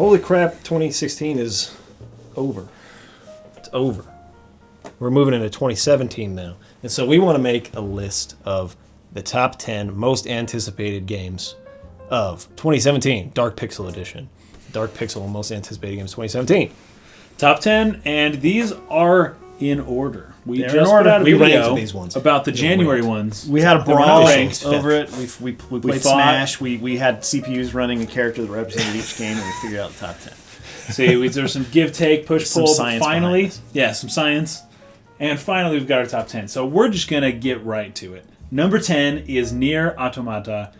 Holy crap, 2016 is over. It's over. We're moving into 2017 now. And so we want to make a list of the top 10 most anticipated games of 2017, Dark Pixel Edition. Dark Pixel most anticipated games 2017. Top 10, and these are in order. They're just in order. put out a We video ranked these ones. about the January ones. We had a They were not brawl ranked. over it. We played fought. Smash. We had CPUs running a character that represented each game, and we figured out the top 10. See, there's some give, take, push, Some pull. But science finally, behind yeah, some science. And finally, we've got our top 10. So we're just going to get right to it. Number 10 is Nier Automata.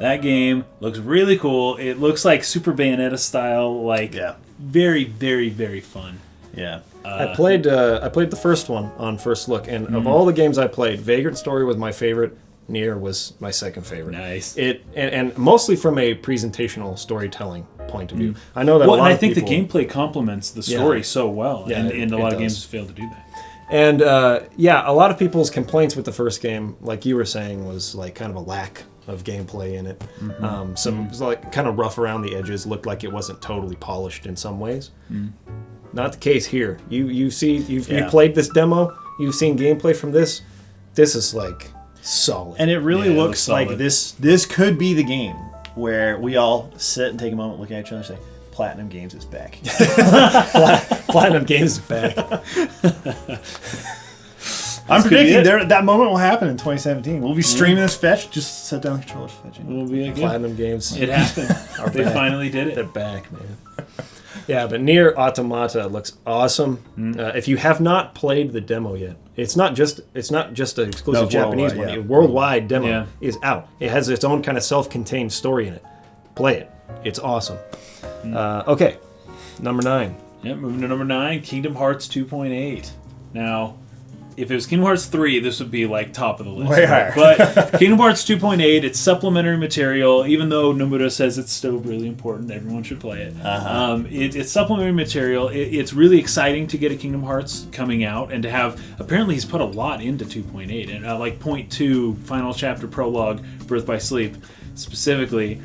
That game looks really cool. It looks like Super Bayonetta style, like very, very, very fun. Yeah. I played the first one on first look, and of all the games I played, Vagrant Story was my favorite. Nier was my second favorite. Nice. And mostly from a presentational storytelling point of view. I know that. Well, a lot and I of think people, the gameplay complements the story so well, Yeah, and a lot it of games does. fail to do that. And a lot of people's complaints with the first game, like you were saying, was like kind of a lack of gameplay in it. It was like kind of rough around the edges. Looked like it wasn't totally polished in some ways. Not the case here. You played this demo. You've seen gameplay from this. This is like solid. And it really Yeah, it looks looks like solid. this could be the game where we all sit and take a moment, look at each other, and say, Platinum Games is back. Platinum Games is back. I'm could be predicting it. that moment will happen in 2017. We'll be streaming this fetch. Just set down the controllers fetching. Will be a good. Platinum Games. It happened. They back. finally did They're it. back, man. Yeah, but Nier Automata looks awesome. If you have not played the demo yet, it's not just an exclusive No, Japanese worldwide, one. yeah. A worldwide demo Yeah. is out. It has its own kind of self-contained story in it. Play it. It's awesome. Okay, number 9. Yep, moving to number 9, Kingdom Hearts 2.8. Now, if it was Kingdom Hearts 3, this would be like top of the list. Way higher. But Kingdom Hearts 2.8, it's supplementary material, even though Nomura says it's still really important, everyone should play it. It's supplementary material. It's really exciting to get a Kingdom Hearts coming out and to have, apparently he's put a lot into 2.8. And like point 2, final chapter prologue, Birth by Sleep, specifically,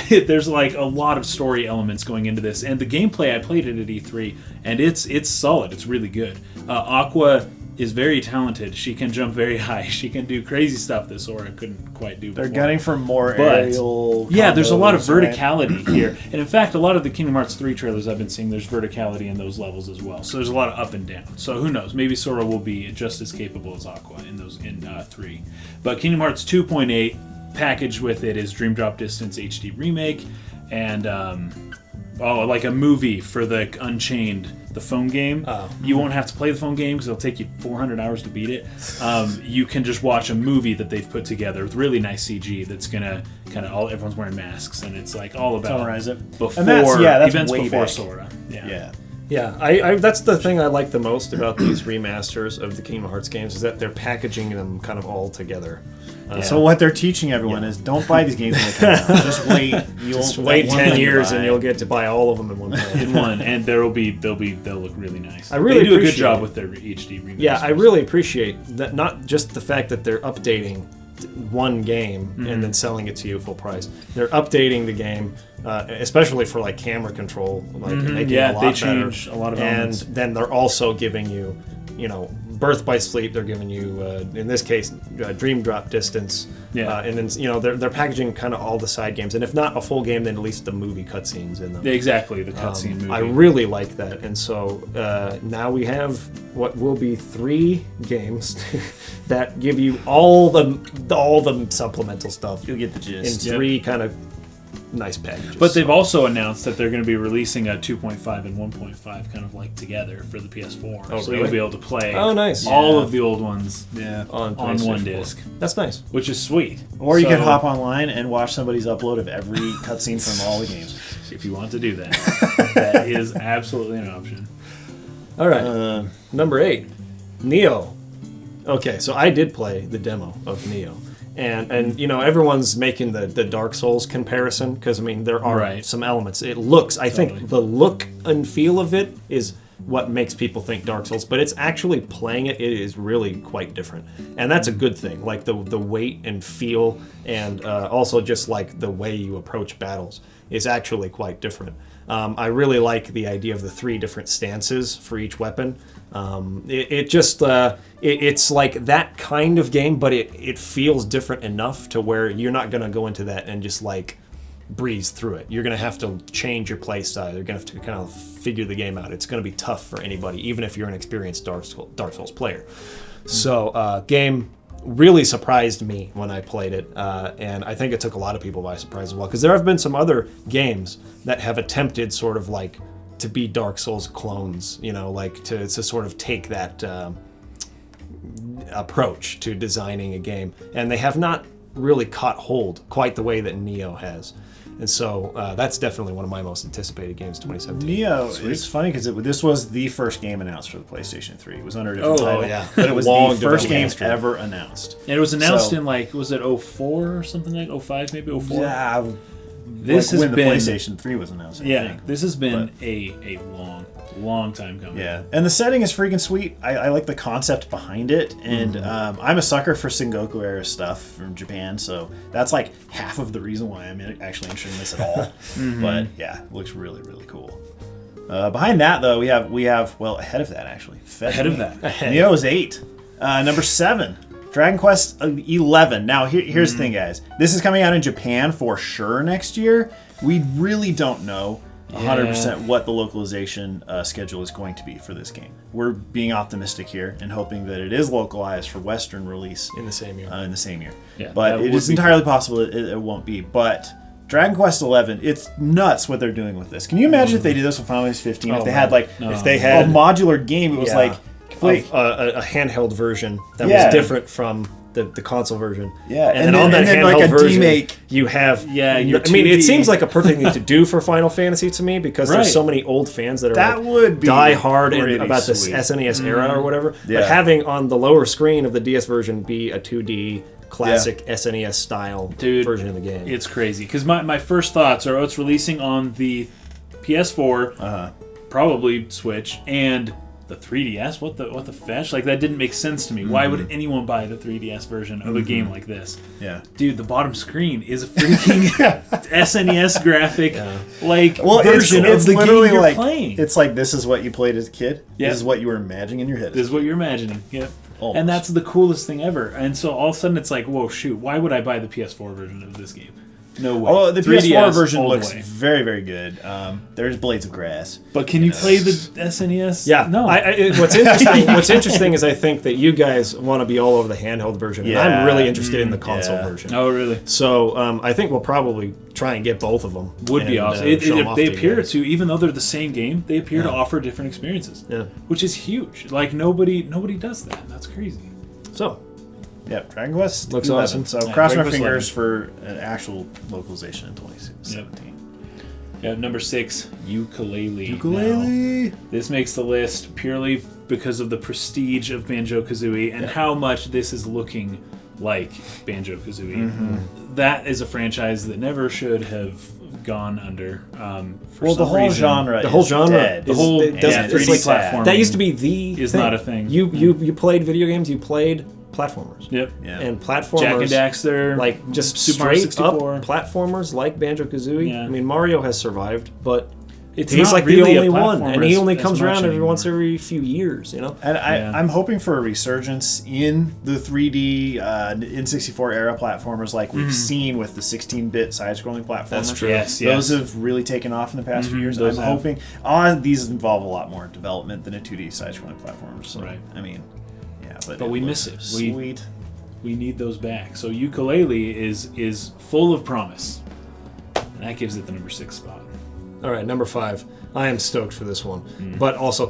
there's like a lot of story elements going into this. And the gameplay, I played it at E3, and it's solid. It's really good. Aqua is very talented. She can jump very high. She can do crazy stuff that Sora couldn't quite do before. They're gunning for more But, aerial. yeah, there's a lot of combos, right? verticality here. And in fact, a lot of the Kingdom Hearts 3 trailers I've been seeing, there's verticality in those levels as well. So there's a lot of up and down. So who knows? Maybe Sora will be just as capable as Aqua in 3. But Kingdom Hearts 2.8, packaged with it is Dream Drop Distance HD Remake and like a movie for the Unchained, the phone game. You won't have to play the phone game because it'll take you 400 hours to beat it. You can just watch a movie that they've put together with really nice CG that's gonna kind of everyone's wearing masks and it's like all about Summarize it. before And that's events way before back. Sora. Yeah. Yeah, I that's the thing I like the most about these remasters of the Kingdom Hearts games is that they're packaging them kind of all together. So what they're teaching everyone is don't buy these games when they come out. Just wait. Just wait 10 years and you'll get to buy all of them in one time. In one, and they'll look really nice. I really they do a good appreciate job it. with their HD remasters. Yeah, I really appreciate that. Not just the fact that they're updating one game and then selling it to you full price. They're updating the game, especially for like camera control, like making it a lot they better. change a lot of and elements. then they're also giving you, Birth by Sleep. They're giving you, in this case, Dream Drop Distance. Yeah. And then they're packaging kind of all the side games, and if not a full game, then at least the movie cutscenes in them. Exactly, the cutscene movie. I really like that, and so now we have what will be 3 games that give you all the supplemental stuff You'll get the in gist. 3 kind of nice packages. But they've also announced that they're going to be releasing a 2.5 and 1.5 kind of like together for the PS4. Oh, so really? you'll be able to play nice. all of the old ones on on PlayStation one 4. disc, That's nice. which is sweet. Or you So, can hop online and watch somebody's upload of every cutscene from all the games. if you want to do that. That is absolutely an option. All right, number 8, Nioh. Okay, so I did play the demo of Nioh. And everyone's making the Dark Souls comparison because there are Right. some elements. It looks, I think, the look and feel of it is what makes people think Dark Souls, but it's actually playing it is really quite different, and that's a good thing. Like the weight and feel, and also just like the way you approach battles is actually quite different. I really like the idea of the 3 different stances for each weapon. It's like that kind of game, but it feels different enough to where you're not going to go into that and just like breeze through it. You're going to have to change your play style. You're going to have to kind of figure the game out. It's going to be tough for anybody, even if you're an experienced Dark Souls player. So game really surprised me when I played it, and I think it took a lot of people by surprise as well, because there have been some other games that have attempted sort of like to be Dark Souls clones, like to sort of take that approach to designing a game, and they have not really caught hold quite the way that Nioh has. And so that's definitely one of my most anticipated games 2017. Nioh is funny because this was the first game announced for the PlayStation 3. It was under a different title, yeah. but it was Long the first game history. ever announced. And it was announced in like, was it 04 or something like 05, maybe 04? Yeah, This has when been the PlayStation 3 was announced. I think. This has been a long time coming. Yeah, and the setting is freaking sweet. I like the concept behind it, and I'm a sucker for Sengoku era stuff from Japan, so that's like half of the reason why I'm actually interested in this at all. But yeah, it looks really, really cool. Behind that, though, we have well, ahead of that actually. Nioh is 8. Number 7. Dragon Quest 11. Now, here's the thing, guys. This is coming out in Japan for sure next year. We really don't know 100% what the localization schedule is going to be for this game. We're being optimistic here and hoping that it is localized for Western release in the same year. Yeah, but it is entirely possible it won't be. But Dragon Quest 11, it's nuts what they're doing with this. Can you imagine if they did this with Final Fantasy 15? If they had if they had a modular game, it was like a handheld version that was different from the console version. Yeah, and then on that handheld like a version, demake. you have. Yeah, I mean, it seems like a perfect thing to do for Final Fantasy to me, because there's so many old fans that are would be die hard and about sweet. this SNES era or whatever. Yeah. But having on the lower screen of the DS version be a 2D classic SNES style version of the game. It's crazy because my first thoughts are, it's releasing on the PS4, probably Switch, and the 3DS. What the fetch? Like, that didn't make sense to me. Why would anyone buy the 3DS version of a game like this? Yeah, dude, the bottom screen is a freaking SNES graphic version of the game you're playing. It's like, this is what you played as a kid. Yeah. This is what you were imagining in your head. This is what you're imagining. Yep. Almost. And that's the coolest thing ever. And so all of a sudden it's like, whoa, shoot, why would I buy the PS4 version of this game? No way. Oh, the 3DS PS4 version all the looks way. very, very good. There's Blades of Grass. But can you play the SNES? Yeah. No. What's interesting is I think that you guys want to be all over the handheld version, and I'm really interested in the console version. Oh, really? So I think we'll probably try and get both of them. Would be awesome. They appear to, even though they're the same game, they appear to offer different experiences. Yeah. Which is huge. Like, nobody does that. That's crazy. So, Yep, Dragon Quest looks 11. awesome. So Yeah, cross my Dragon Quest fingers for an actual localization in 2017. Yeah, number 6, Yooka-Laylee. Ukulele. Now, this makes the list purely because of the prestige of Banjo-Kazooie and how much this is looking like Banjo-Kazooie. That is a franchise that never should have gone under. The whole genre dead. The whole 3D platform. That used to be the is thing. not a thing. You played video games. You played platformers. Yep. Yeah. And platformers. Jack and Daxter. Like just Super Mario straight up 64. platformers like Banjo-Kazooie. Yeah. I mean, Mario has survived, but It's he's not like really the a only one, platformer and he only as comes much around anymore. once every few years. You know. And Yeah. I'm hoping for a resurgence in the 3D N64 era platformers like we've seen with the 16-bit side-scrolling platformers. That's true. Yes, Those have really taken off in the past few years. those I'm have. hoping these involve a lot more development than a 2D side-scrolling platform. So, Right. I mean, yeah, But we miss it. Sweet. We need those back. So Yooka-Laylee is full of promise. And that gives it the number 6 spot. All right, number 5. I am stoked for this one, but also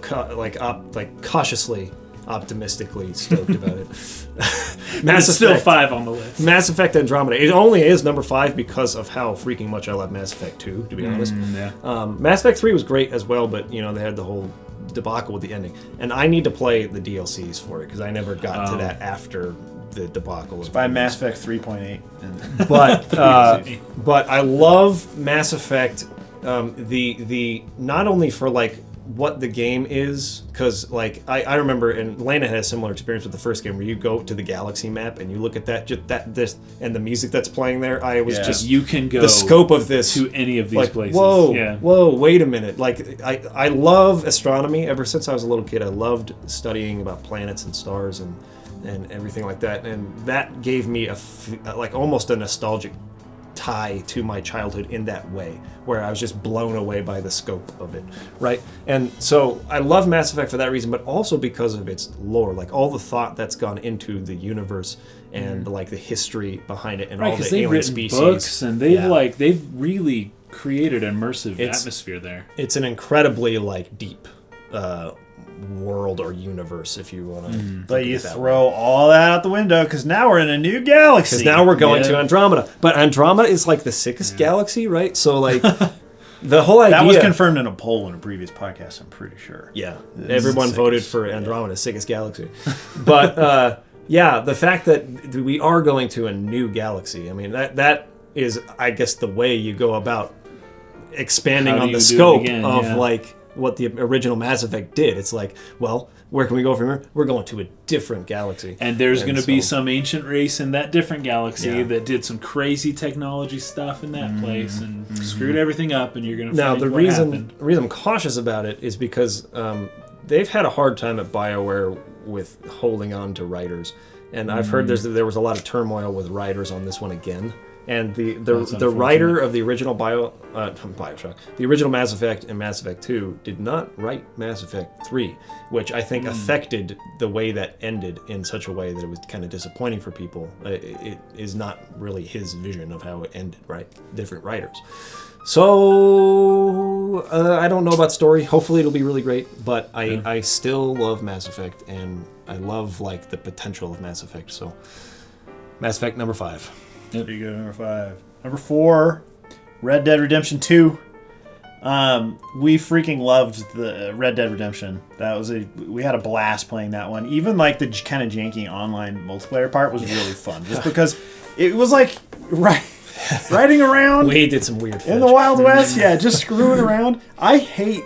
cautiously, optimistically stoked about it. It's still 5 on the list. Mass Effect Andromeda. It only is number 5 because of how freaking much I love Mass Effect 2, to be honest. Yeah. Mass Effect 3 was great as well, but they had the whole debacle with the ending. And I need to play the DLCs for it because I never got to that after the debacle. By Mass Effect 3.8. But I love Mass Effect. The not only for like what the game is, because like I remember, and Lena had a similar experience with the first game where you go to the galaxy map and you look at this and the music that's playing there. I was just you can go the scope of this to any of these like, places. Whoa, wait a minute! Like I love astronomy. Ever since I was a little kid, I loved studying about planets and stars and everything like that, and that gave me like almost a nostalgic tie to my childhood in that way, where I was just blown away by the scope of it, right? And so I love Mass Effect for that reason, but also because of its lore, like all the thought that's gone into the universe and like the history behind it and all the alien species. Books and they've really created an immersive atmosphere there. It's an incredibly like deep world or universe, if you want to. But you throw all that out the window because now we're in a new galaxy. Because now we're going to Andromeda. But Andromeda is like the sickest galaxy, right? So like the whole idea that was confirmed in a poll in a previous podcast, I'm pretty sure. Yeah, everyone voted for Andromeda, sickest galaxy. But yeah, the fact that we are going to a new galaxy, I mean that is, I guess, the way you go about expanding on the scope of like what the original Mass Effect did. It's like, well, where can we go from here? We're going to a different galaxy. And there's going to be some ancient race in that different galaxy that did some crazy technology stuff in that place and screwed everything up, and you're going to find the reason I'm cautious about it is because they've had a hard time at BioWare with holding on to writers. And I've heard there was a lot of turmoil with writers on this one again. And the writer of the original Bioshock, the original Mass Effect and Mass Effect 2 did not write Mass Effect 3, which I think affected the way that ended in such a way that it was kind of disappointing for people. It is not really his vision of how it ended, right? Different writers. So I don't know about story. Hopefully it'll be really great, but I still love Mass Effect, and I love like the potential of Mass Effect. So Mass Effect number 5. There you go, number 5. Number 4, Red Dead Redemption 2. We freaking loved the Red Dead Redemption. We had a blast playing that one. Even like the kind of janky online multiplayer part was really fun, just because it was like riding around. We did some weird in the Wild West. Yeah, just screwing around. I hate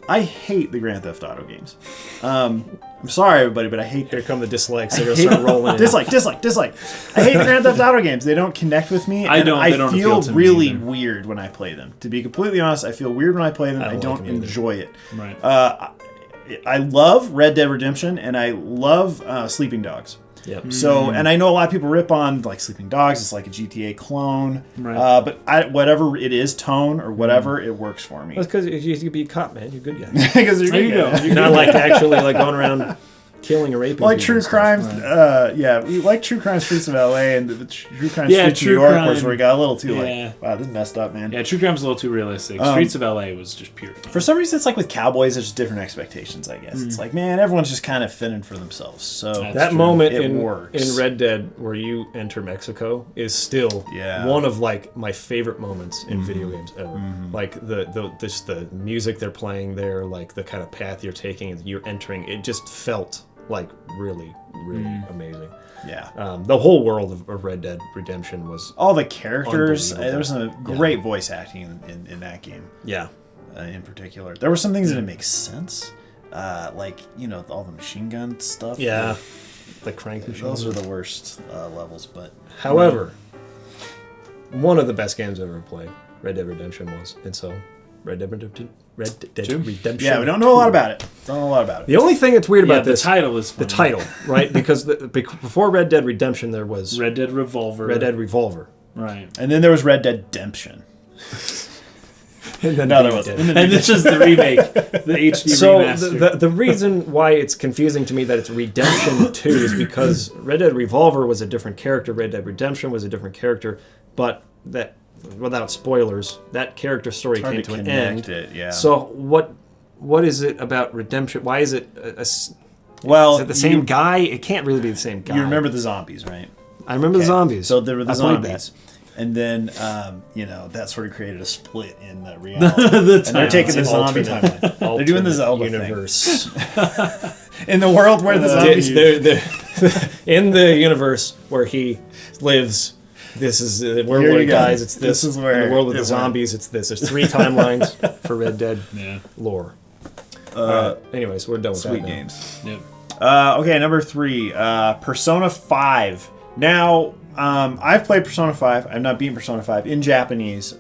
the Grand Theft Auto games. I'm sorry, everybody, but I hate... Here come the dislikes. They're going to start rolling in. Dislike. I hate the Grand Theft Auto games. They don't connect with me. I feel really weird when I play them. To be completely honest, I feel weird when I play them. I don't enjoy it. Right. I love Red Dead Redemption, and I love Sleeping Dogs. Yep. So, and I know a lot of people rip on like Sleeping Dogs. It's like a GTA clone. Right. But whatever it is, tone or whatever, it works for me. That's because you can be a cop, man. You're a good guy. Because there you go. You're not like actually like going around killing or raping. Like true crime, we like true crime streets of LA and the true crime streets of New York was where we got a little too like, wow, this is messed up, man. Yeah, true crime's a little too realistic. Streets of LA was just pure fun. For some reason, it's like with cowboys, there's just different expectations, I guess. It's like, man, everyone's just kind of fending for themselves. So that moment in Red Dead where you enter Mexico is still one of like my favorite moments in video games ever. Like the music they're playing there, like the kind of path you're taking, you're entering, it just felt like really amazing. Yeah. The whole world of Red Dead Redemption was all the characters. There was some great voice acting in that game. Yeah. In particular, there were some things that didn't make sense, like all the machine gun stuff. Yeah. The crank machine. Those are the worst levels. But however, one of the best games I've ever played, Red Dead Redemption was, and so Red Dead Redemption. Yeah, we don't know a lot about it. The only thing that's weird about this... the title is funny. The title, right? Because before Red Dead Redemption, there was... Red Dead Revolver. Right. And then there was Red Dead Redemption. And then there wasn't. And this is the remake, the HD remaster. So the reason why it's confusing to me that it's Redemption 2 is because Red Dead Revolver was a different character, Red Dead Redemption was a different character, but that... without spoilers, that character story came to an end. So what is it about Redemption? Why is it is it the same guy? It can't really be the same guy. You remember the zombies, right? I remember the zombies. So there were the zombies. And then, that sort of created a split in the reality. And they're taking the zombie timeline. They're doing the Zelda universe. In the world where the zombies... in the universe where he lives... This is the world where he dies. It's this. Is where in the world with the zombies. It's this. There's 3 timelines for Red Dead lore. Anyways, we're done with Sweet that now. games. Yep. Okay, number 3, Persona 5. Now, I've played Persona 5. I've not beaten Persona 5 in Japanese,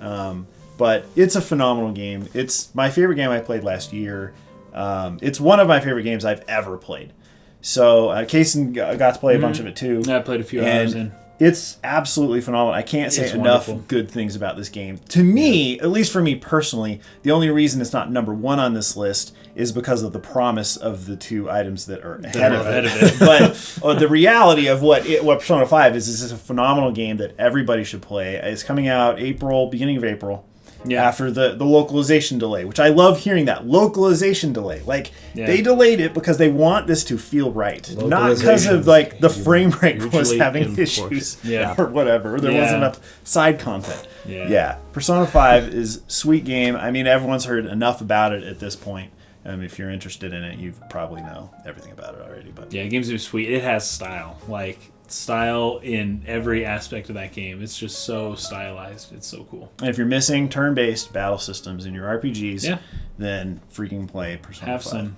but it's a phenomenal game. It's my favorite game I played last year. It's one of my favorite games I've ever played. So, Kaysen got to play a bunch of it too. I played a few hours in. It's absolutely phenomenal. I can't say enough good things about this game. To me, at least for me personally, the only reason it's not number 1 on this list is because of the promise of the 2 items that are ahead of it. But the reality of what Persona 5 is this is a phenomenal game that everybody should play. It's coming out beginning of April. Yeah. After the localization delay, which I love hearing that. Localization delay. They delayed it because they want this to feel right. Not because of the frame rate was having issues or whatever. Or there wasn't enough side content. Yeah. Persona 5 is a sweet game. I mean, everyone's heard enough about it at this point. If you're interested in it, you probably know everything about it already. But yeah, games are sweet. It has style. Style in every aspect of that game. It's just so stylized. It's so cool. And if you're missing turn-based battle systems in your RPGs, then freaking play Persona 5. Some.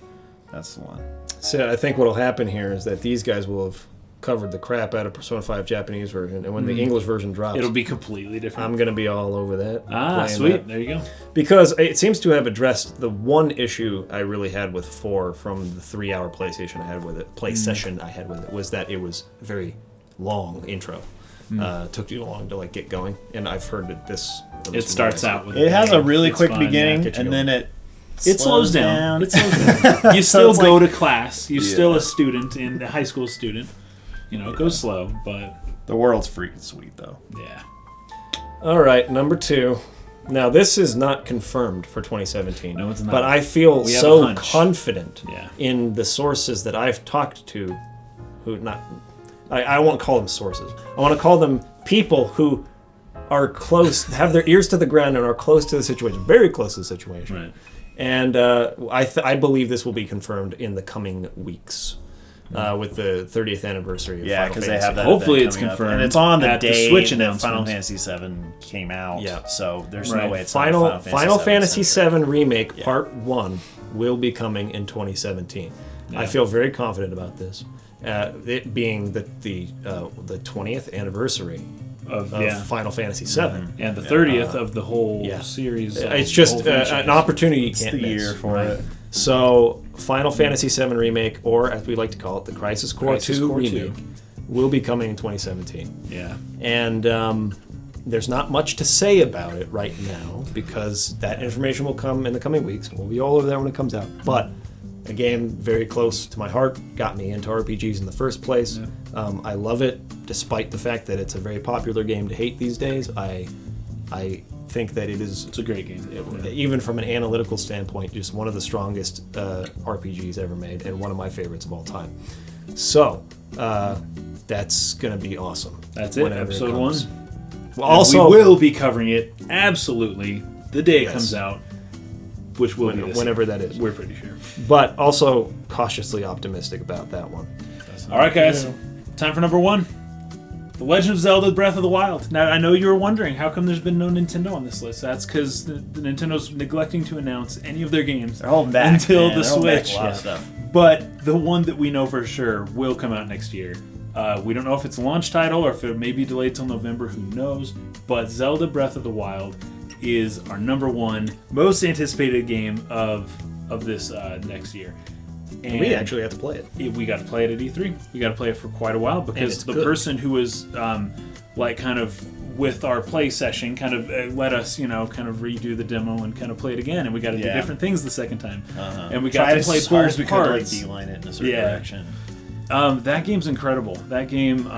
That's the one. So I think what will happen here is that these guys will have covered the crap out of Persona 5 Japanese version, and when the English version drops, it'll be completely different. I'm going to be all over that. Sweet. That. There you go. Because it seems to have addressed the one issue I really had with 4 from the 3-hour PlayStation I had with it, session I had with it, was that it was a very long intro. Took too long to get going, and I've heard that this. It starts out with. It has a really quick beginning, and then it slows down. It slows down. You still go to class. You're still a student, a high school student. It goes slow, but the world's freaking sweet, though. Yeah. All right, number 2. Now, this is not confirmed for 2017. No, it's not. But I feel so confident in the sources that I've talked to, I won't call them sources. I want to call them people who are close, have their ears to the ground and are close to the situation, very close to the situation. Right. And I believe this will be confirmed in the coming weeks. With the 30th anniversary of Final Fantasy. Because they have that. Hopefully it's confirmed. And it's on the day Switch that Final Fantasy VII came out. Yeah. So there's no way it's Final Fantasy VII Remake Part 1 will be coming in 2017. Yeah. I feel very confident about this. It being the 20th anniversary of Final Fantasy VII. And the 30th of the whole series. It's just an opportunity you can't miss. Year for it. So, Final Fantasy VII Remake, or as we like to call it, the Crisis Core 2 Remake, will be coming in 2017. Yeah. And there's not much to say about it right now, because that information will come in the coming weeks. We'll be all over there when it comes out. But a game very close to my heart, got me into RPGs in the first place. Yeah. I love it, despite the fact that it's a very popular game to hate these days. I think that it's a great game. Even from an analytical standpoint, just one of the strongest RPGs ever made, and one of my favorites of all time. So that's gonna be awesome. That's it. Episode 1. Well, also, we will be covering it absolutely the day it comes out, which will be whenever that is. We're pretty sure. But also cautiously optimistic about that one. All right, guys. Time for number 1. The Legend of Zelda Breath of the Wild. Now, I know you were wondering, how come there's been no Nintendo on this list? That's because the Nintendo's neglecting to announce any of their games until the Switch. But the one that we know for sure will come out next year. We don't know if it's a launch title or if it may be delayed till November. Who knows? But Zelda Breath of the Wild is our number 1 most anticipated game of this next year. And we actually have to play it. We got to play it at E3. We got to play it for quite a while because the person who was kind of with our play session kind of let us, kind of redo the demo and kind of play it again. And we got to do different things the second time. And we got to play as hard as we could, beeline it in a certain direction. That game's incredible. That game,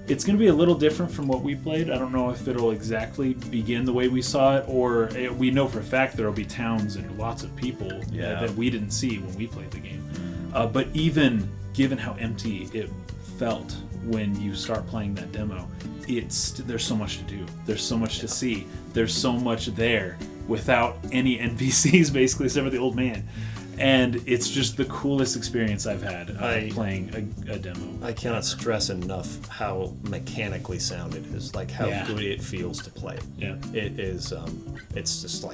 it's going to be a little different from what we played. I don't know if it'll exactly begin the way we saw it, or we know for a fact there will be towns and lots of people that we didn't see when we played the game. But even given how empty it felt when you start playing that demo, there's so much to do. There's so much to see. There's so much there without any NPCs, basically, except for the old man. And it's just the coolest experience I've had playing a demo. I cannot stress enough how mechanically sound it is, how good it feels to play. Yeah. It is, it's just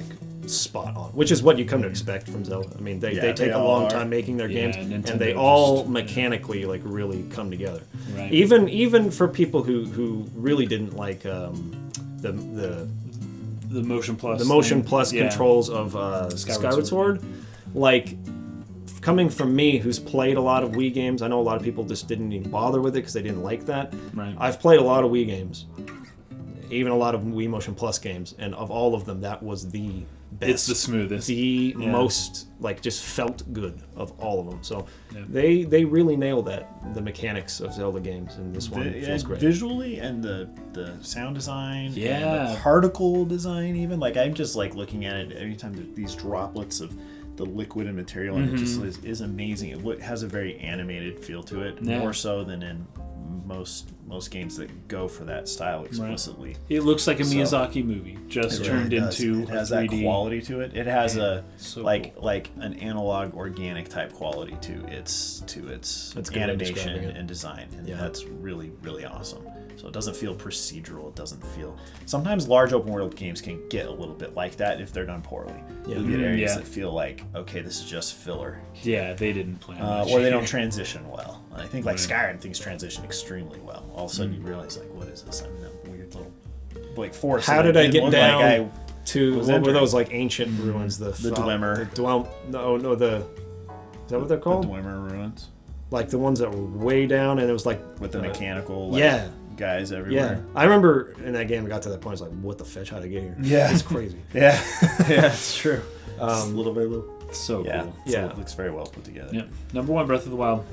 spot on, which is what you come to expect from Zelda. I mean, they take a long time making their games, and Nintendo they all mechanically like really come together. Right. Even for people who really didn't like the motion plus controls of Skyward Sword, like coming from me who's played a lot of Wii games, I know a lot of people just didn't even bother with it because they didn't like that. Right. I've played a lot of Wii games, even a lot of Wii Motion Plus games, and of all of them, that was the best. It's the smoothest. The most, like, just felt good of all of them. So they really nailed the mechanics of Zelda games, and this one feels great. Visually, and the sound design, and Yeah. the particle design even. Like, I'm just, like, looking at it every time these droplets of the liquid and material, and it just is amazing. It has a very animated feel to it, more so than in most games that go for that style explicitly. Right. It looks like a Miyazaki movie just turned into it has a 3D. that quality to it. It has cool. like an analog organic type quality to its animation and design, and that's really, really awesome. So it doesn't feel procedural. It doesn't feel. Sometimes large open world games can get a little bit like that if they're done poorly. Yeah. You get areas that feel like, okay, this is just filler, Yeah, they didn't plan or they don't transition well. And I think like Skyrim, things transition extremely well. All of a sudden you realize, like, what is this? I'm in a weird little like forest. How did I get down like to what were those like ancient ruins? The Dwemer. Is that what they're called? The Dwemer ruins. Like the ones that were way down, and it was like With the mechanical guys Yeah, everywhere. I remember in that game, I got to that point. I was like, "What the fetch? How'd I get here?" Yeah. It's crazy. Yeah, it's true. Little by little. So cool. Yeah. It looks very well put together. Yep. Number 1, Breath of the Wild.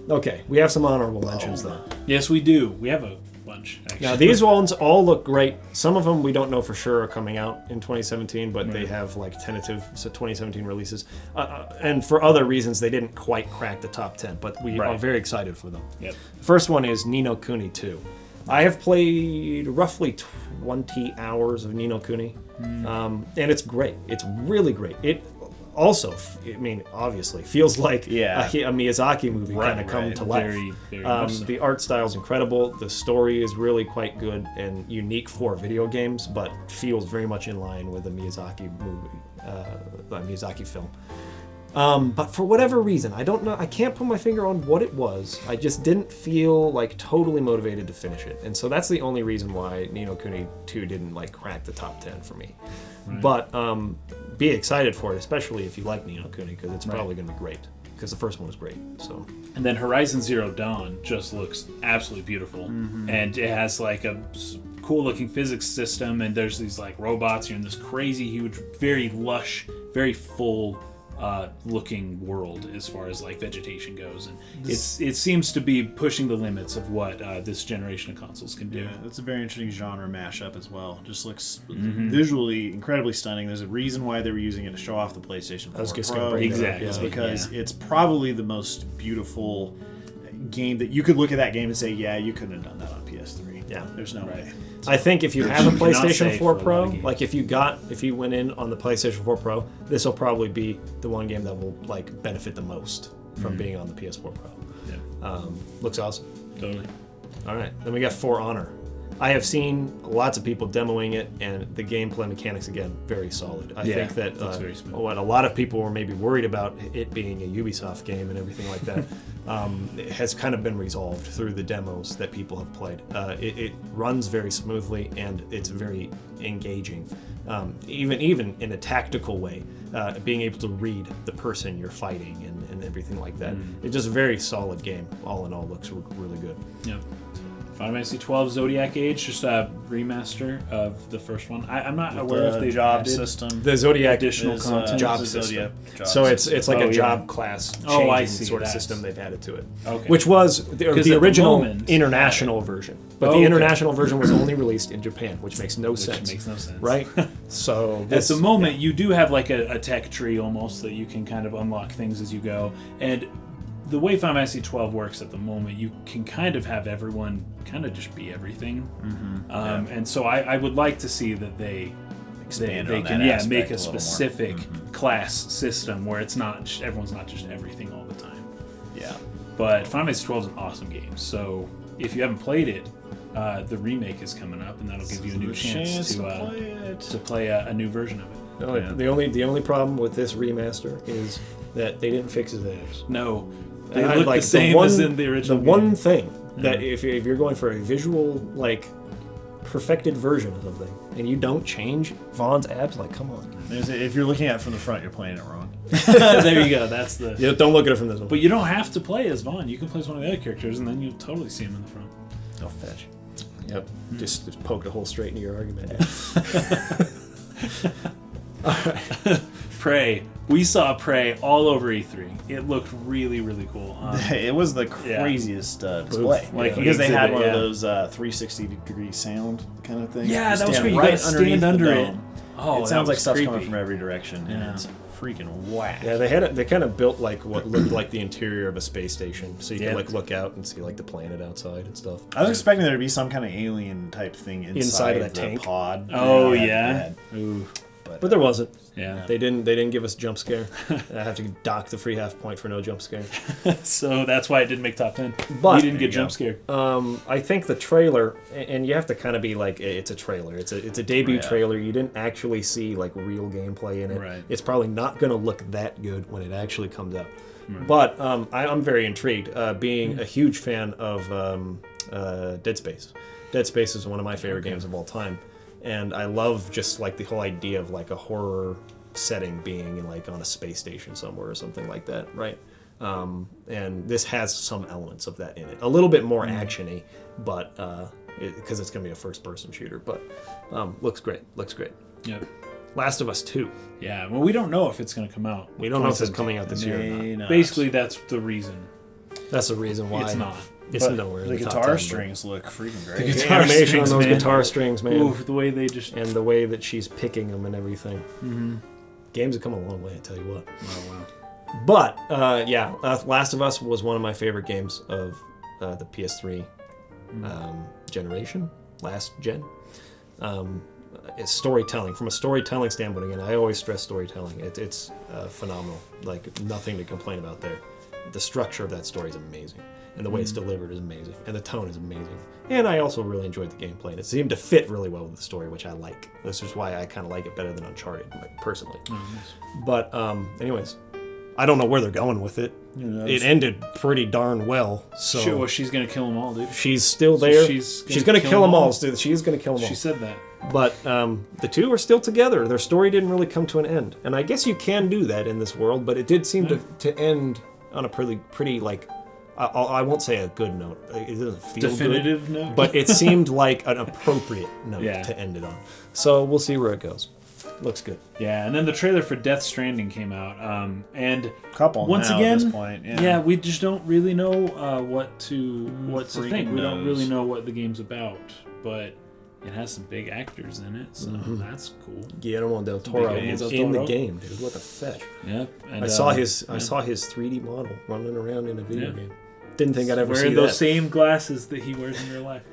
Okay, we have some honorable mentions though. Yes, we do. We have a bunch, actually. Now these ones all look great. Some of them we don't know for sure are coming out in 2017, but they have like tentative 2017 releases. And for other reasons, they didn't quite crack the top 10, but we are very excited for them. Yep. The first one is Ni no Kuni 2. I have played roughly 20 hours of Ni no Kuni, and it's great. It's really great. It also, I mean, obviously, feels like a Miyazaki movie kind of come to life. Very, very much so. The art style is incredible. The story is really quite good and unique for video games, but feels very much in line with a Miyazaki movie, a Miyazaki film. But for whatever reason, I don't know, I can't put my finger on what it was. I just didn't feel like totally motivated to finish it. And so that's the only reason why Ni no Kuni 2 didn't like crack the top 10 for me. Right. But be excited for it, especially if you like Ni no Kuni, because it's probably going to be great. Because the first one was great. So. And then Horizon Zero Dawn just looks absolutely beautiful. And it has like a cool looking physics system, and there's these like robots. You're in this crazy, huge, very lush, very full looking world as far as like vegetation goes, and it seems to be pushing the limits of what this generation of consoles can do. Yeah, it's a very interesting genre mashup as well. Just looks visually incredibly stunning. There's a reason why they were using it to show off the PlayStation 4 Pro. Exactly. It's because it's probably the most beautiful game that you could look at that game and say, yeah, you couldn't have done that on PS3. Yeah, there's no way. I think if you have a PlayStation 4 Pro, like if you went in on the PlayStation 4 Pro, this will probably be the one game that will like benefit the most from being on the PS4 Pro. Yeah. Looks awesome. Totally. All right, then we got For Honor. I have seen lots of people demoing it, and the gameplay mechanics, again, very solid. I think that what a lot of people were maybe worried about it being a Ubisoft game and everything like that it has kind of been resolved through the demos that people have played. It runs very smoothly, and it's very engaging. Even in a tactical way, being able to read the person you're fighting and everything like that. It's just a very solid game. All in all, looks really good. Yeah. Final Fantasy 12 Zodiac Age, just a remaster of the first one. I'm not aware if they job added system. The Zodiac additional content. job system. So it's like a job class changing sort of system they've added to it. Okay. Which was the original international version. But the international version was only released in Japan, which makes no sense. Right? So at the moment, you do have like a tech tree almost that you can kind of unlock things as you go. And the way Final Fantasy 12 works at the moment, you can kind of have everyone kind of just be everything. And so I would like to see that they can make a specific class system where it's not everyone's not just everything all the time. Yeah. But Final Fantasy 12 is an awesome game. So if you haven't played it, the remake is coming up, and that'll give you a new chance to play a new version of it. The only problem with this remaster is that they didn't fix his abs. No. They And look like, the same as in the original The one game. thing that if you're going for a visual, like, perfected version of something, and you don't change Vaughn's abs, like, come on. If you're looking at it from the front, you're playing it wrong. There you go. That's the. Yeah, don't look at it from this one. But you don't have to play as Vaughn. You can play as one of the other characters, and then you'll totally see him in the front. Oh, fetch. Yep. Just poked a hole straight into your argument. Prey. We saw Prey all over E3. It looked really, really cool. It was the craziest display. Like because they had exhibit, one yeah. of those 360-degree sound kind of things. Yeah, You that was stand great. You right gotta underneath stand the under it. dome. Oh, It sounds like was stuff's creepy. coming from every direction, and Yeah. it's freaking whack. Yeah, they kind of built like what looked like the interior of a space station, so you could like look out and see like the planet outside and stuff. I was expecting there to be some kind of alien type thing inside of of that the tank. pod. Oh, yeah. Ooh. But there wasn't. Yeah. They didn't give us jump scare. I have to dock the free half point for no jump scare. So that's why it didn't make top 10. But- we didn't There get you jump go. scared. I think the trailer, and you have to kind of be like, it's a trailer. It's a debut Yeah. trailer. You didn't actually see like real gameplay in it. Right. It's probably not going to look that good when it actually comes out. But I'm very intrigued, being a huge fan of Dead Space. Dead Space is one of my favorite games of all time. And I love just like the whole idea of like a horror setting being like on a space station somewhere or something like that, right? And this has some elements of that in it. A little bit more action-y, but because it's going to be a first-person shooter. But looks great. Looks great. Yep. Last of Us 2. Yeah, well, we don't know if it's going to come out. We don't know if it's coming out this year or not. Basically, that's the reason. That's the reason why It's not. It's But nowhere in the the top guitar 10, strings look freaking but great. The guitar animation on strings, those man. guitar strings, man. Ooh, the way they just. And the way that she's picking them and everything. Games have come a long way, I tell you what. Oh, wow. But Last of Us was one of my favorite games of the PS3 generation, last gen. It's storytelling. From a storytelling standpoint, again, I always stress storytelling. It's phenomenal. Like, nothing to complain about there. The structure of that story is amazing. And the way it's delivered is amazing. And the tone is amazing. And I also really enjoyed the gameplay. And it seemed to fit really well with the story, which I like. This is why I kind of like it better than Uncharted, like, personally. But anyways, I don't know where they're going with it. It ended pretty darn well. So Shit, well, she's going to kill them all, dude. she's still there. she's going to kill them all. She's going to kill them all. She said that. But the two are still together. Their story didn't really come to an end. And I guess you can do that in this world, but it did seem to end on a pretty like, I won't say a good note. It doesn't feel Definitive good, note? but it seemed like an appropriate note Yeah. to end it on. So we'll see where it goes. Looks good. Yeah, and then the trailer for Death Stranding came out. And Couple once now again, at this point. yeah, we just don't really know what to freaking think. We don't really knows. know what the game's about, but it has some big actors in it, so that's cool. Guillermo del Toro Big is Del in the Toro. game, dude. What the fetch? Yep. And, I saw his 3D model running around in a video Yeah. game. Didn't think I'd ever see wearing those that. same glasses that he wears in real life.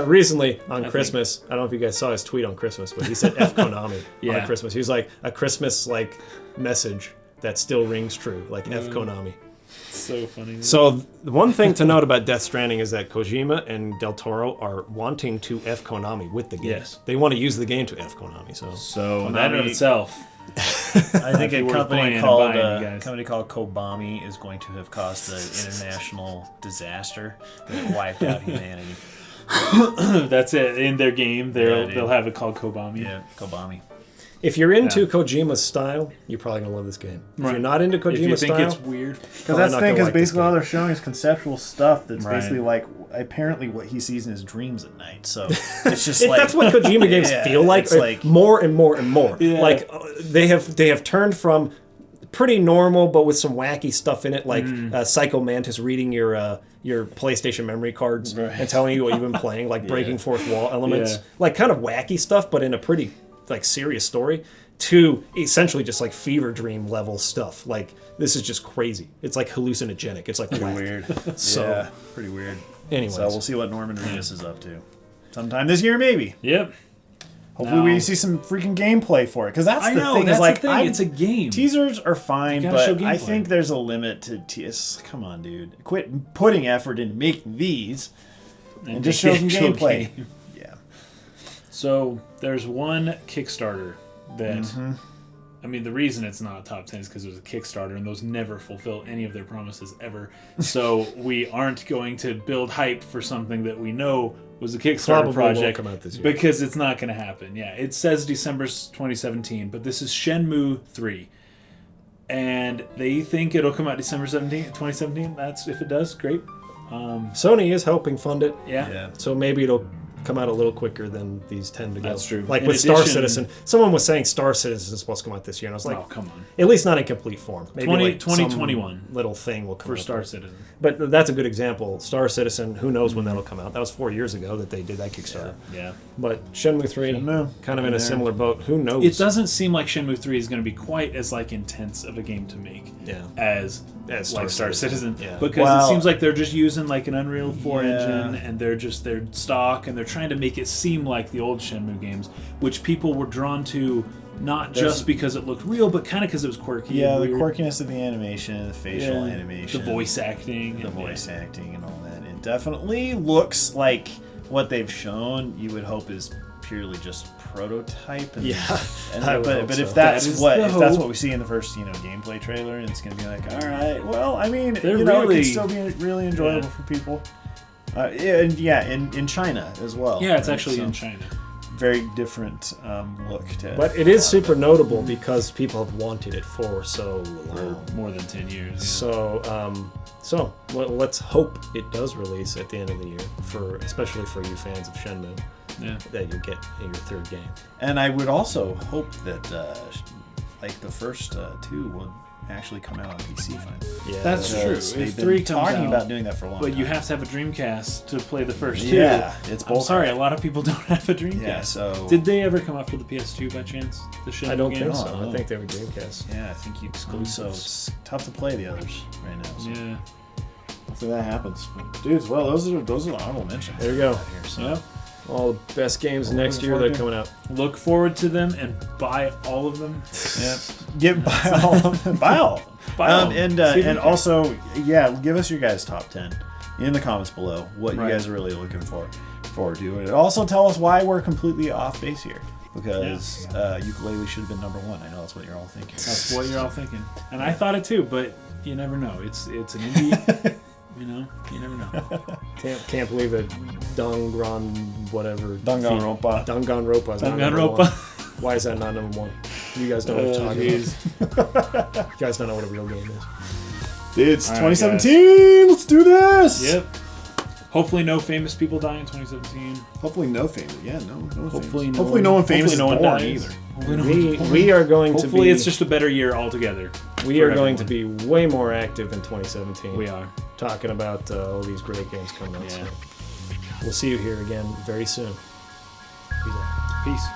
Recently on I Christmas, I don't know if you guys saw his tweet on Christmas, but he said F Konami Yeah. on Christmas. He was like a Christmas like message that still rings true, like F Konami. So funny. So the one thing to note about Death Stranding is that Kojima and Del Toro are wanting to F Konami with the game. Yes. They want to use the game to F Konami. So that in itself. I think Be a worth company playing and called buying, you guys. Kobami is going to have caused an international disaster that wiped out humanity. That's it. In their game, Yeah, they'll have it called Kobami. Yeah, Kobami. if you're into Yeah. Kojima's style, you're probably gonna love this game. If Right. you're not into If you Kojima's think style, it's weird, Because that's the thing, because basically all all they're showing is conceptual stuff that's Right. basically like apparently what he sees in his dreams at night. So it's just like that's what Kojima games Yeah, feel like, it's like- more and more and more. Yeah. Like they have turned from pretty normal, but with some wacky stuff in it, like Psycho Mantis reading your PlayStation memory cards Right. and telling you what you've been playing, like breaking fourth wall elements, Yeah. like kind of wacky stuff, but in a pretty like serious story. To essentially just like fever dream level stuff. Like this is just crazy. It's like hallucinogenic. It's like whack. weird. So- yeah, pretty weird. Anyways. So we'll see what Norman Reedus is up to. Sometime this year, maybe. yep. Hopefully, No. we see some freaking gameplay for it. Because that's I the know thing. that's is like the thing. It's a game. Teasers are fine, You gotta show but I gameplay. think there's a limit to teasers. Come on, dude. Quit putting effort into making these and just show some Actual gameplay. game. Yeah. So there's one Kickstarter that I mean, the reason it's not top 10 is because it was a Kickstarter, and those never fulfill any of their promises ever. So we aren't going to build hype for something that we know was a Kickstarter Probably project won't come out this year. because it's not going to happen. Yeah, it says December 2017, but this is Shenmue III. And they think it'll come out December 2017. That's if it does, great. Sony is helping fund it. Yeah. So maybe it'll come out a little quicker than these tend to go. That's true. Like In with Star addition- Citizen. Someone was saying Star Citizen is supposed to come out this year. And I was like, Oh, come on. at least not in complete form. Maybe 2021 some little thing will come For out Star there. Citizen. But that's a good example. Star Citizen, who knows when that'll come out. That was 4 years ago that they did that Kickstarter. Yeah. But Shenmue 3, Shenmue. kind of in a There. similar boat. Who knows? It doesn't seem like Shenmue 3 is going to be quite as like intense of a game to make Yeah. as Star Star Citizen. Yeah. Because Well- it seems like they're just using like an Unreal 4 Yeah. engine, and they're stock, and they're trying to make it seem like the old Shenmue games, which people were drawn to not just because it looked real, but kind of because it was quirky. Yeah, and the weird. quirkiness of the animation, the facial animation, the voice acting, the and- voice acting, and all that. It definitely looks like what they've shown. You would hope is purely just prototype. And, Yeah, and, I would hope but so. if that's That is what the if that's hope. what we see in the first gameplay trailer, and it's gonna be like, all right, well, I mean, They're it really- can still be really enjoyable for people. In China as well. Yeah, it's right? actually So, in China. very different look to. But it is super notable because people have wanted it for so For long. more than 10 years. So let's hope it does release at the end of the year, especially for you fans of Shenmue, Yeah. that you get in your third game. And I would also hope that like the first two would actually come out on PC finally. Yeah, That's true. Because If they've been 3 comes talking out- about doing that for a long But time. you have to have a Dreamcast to play the first two. Yeah, it's I'm both. sorry, a lot of people don't have a Dreamcast. Yeah, so Did they ever come out for the PS2 by chance? The Shenmue I don't think games? so. Oh. I think they were Dreamcast. yeah, I think you exclude. So it's tough to play the others right now. So Yeah. hopefully that happens. Dudes, well, those are the honorable mentions. There you go. Here, so. Yep. All the best games next year forward that are to- coming out. Look forward to them and buy all of them. Yeah, buy all of them. Buy all of them. Buy all of them. And See if you and can. also, yeah, give us your guys' top 10 in the comments below. What Right. you guys are really looking forward to, and also tell us why we're completely off base here. Because Yooka-Laylee should have been number 1. I know that's what you're all thinking. That's what you're all thinking. And I thought it too, but you never know. It's an indie. You never know. Can't believe that Danganronpa, whatever. Danganronpa. Danganronpa is not number Danganronpa. one. Why is that not number 1? You guys don't know what I'm talking jeez. about. You guys don't know what a real game is. It's All right, 2017. Let's do this. Yep. Hopefully no famous people die in 2017. Hopefully no famous. Yeah, no one Hopefully famous. no Hopefully one- no one famous is hopefully no born one dies. either. Hopefully, no one- We are going to be. hopefully it's just a better year altogether. We are for going to everyone. be way more active in 2017. We are. Talking about all these great games coming out. Yeah. So we'll see you here again very soon. Peace out. Peace.